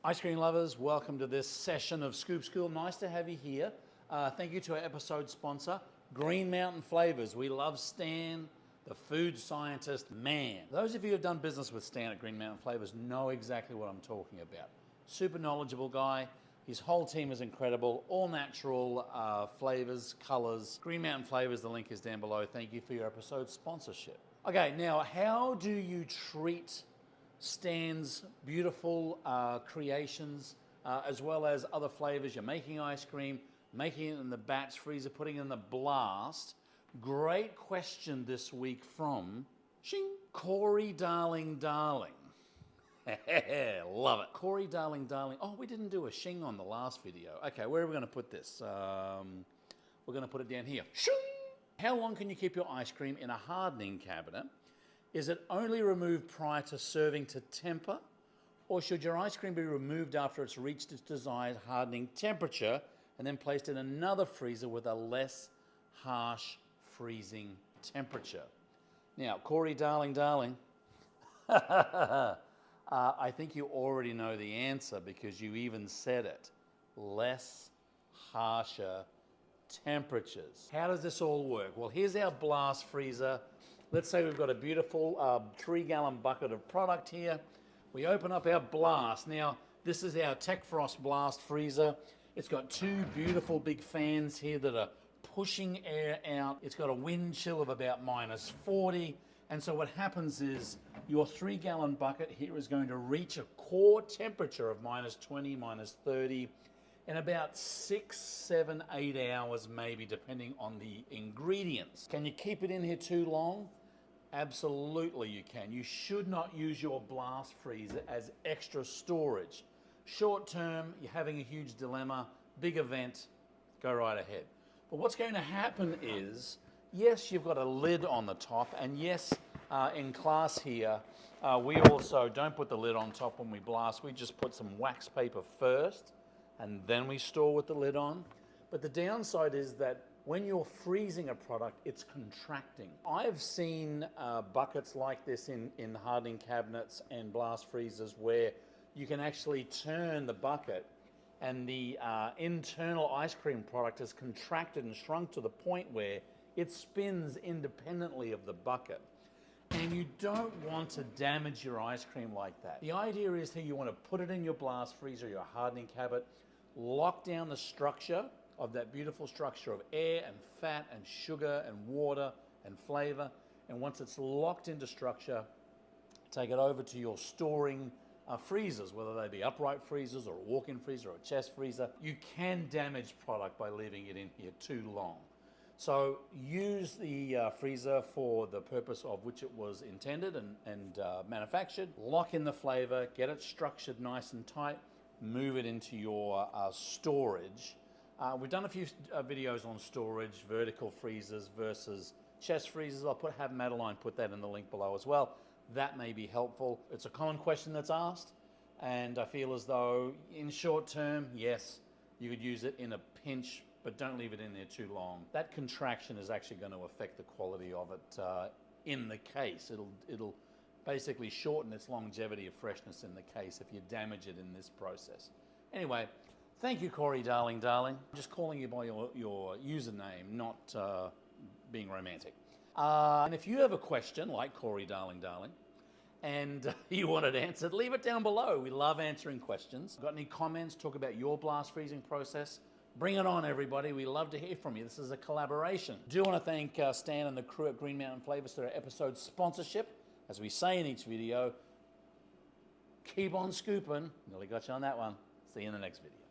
Ice cream lovers, welcome to this session of Scoop School. Nice to have you here. Thank you to our episode sponsor, Green Mountain Flavors. We love Stan, the food scientist man. Those of you who have done business with Stan at Green Mountain Flavors know exactly what I'm talking about. Super knowledgeable guy. His whole team is incredible. All natural flavors, colors. Green Mountain Flavors, the link is down below. Thank you for your episode sponsorship. Okay, now how do you treat Stan's beautiful creations as well as other flavors? You're making ice cream, making it in the batch freezer, putting it in the blast. Great question this week from Shing, Corey Darling. Love it. Corey Darling. Oh, we didn't do a shing on the last video. Okay, where are we going to put this? We're going to put it down here. Shing! How long can you keep your ice cream in a hardening cabinet? Is it only removed prior to serving to temper? Or should your ice cream be removed after it's reached its desired hardening temperature and then placed in another freezer with a less harsh freezing temperature? Now, Corey Darling, I think you already know the answer because you even said it. Less harsher temperatures. How does this all work? Well, here's our blast freezer. Let's say we've got a beautiful 3-gallon bucket of product here. We open up our blast. Now, this is our Tech Frost blast freezer. It's got 2 beautiful big fans here that are pushing air out. It's got a wind chill of about -40. And so what happens is your 3-gallon bucket here is going to reach a core temperature of -20, -30 in about 6, 7, 8 hours maybe, depending on the ingredients. Can you keep it in here too long? Absolutely you can. You should not use your blast freezer as extra storage. Short term, you're having a huge dilemma, big event, go right ahead. But what's going to happen is, yes, you've got a lid on the top, and yes, in class here, we also don't put the lid on top when we blast. We just put some wax paper first, and then we store with the lid on. But the downside is that when you're freezing a product, it's contracting. I've seen buckets like this in hardening cabinets and blast freezers where you can actually turn the bucket and the internal ice cream product has contracted and shrunk to the point where it spins independently of the bucket. And you don't want to damage your ice cream like that. The idea is here you want to put it in your blast freezer, your hardening cabinet, lock down the structure of that beautiful structure of air and fat and sugar and water and flavor. And once it's locked into structure, take it over to your storing freezers, whether they be upright freezers or a walk-in freezer or a chest freezer. You can damage product by leaving it in here too long. So use the freezer for the purpose of which it was intended and manufactured. Lock in the flavor, get it structured nice and tight, move it into your storage. We've done a few videos on storage, vertical freezers versus chest freezers. I'll have Madeline put that in the link below as well. That may be helpful. It's a common question that's asked, and I feel as though in short term, yes, you could use it in a pinch, but don't leave it in there too long. That contraction is actually going to affect the quality of it in the case. It'll basically shorten its longevity of freshness in the case if you damage it in this process. Anyway, thank you, Corey Darling. I'm just calling you by your username, not being romantic. And if you have a question like Corey Darling, and you want it answered, leave it down below. We love answering questions. Got any comments? Talk about your blast freezing process. Bring it on, everybody. We love to hear from you. This is a collaboration. Do want to thank Stan and the crew at Green Mountain Flavors for their episode sponsorship. As we say in each video, keep on scooping. Nearly got you on that one. See you in the next video.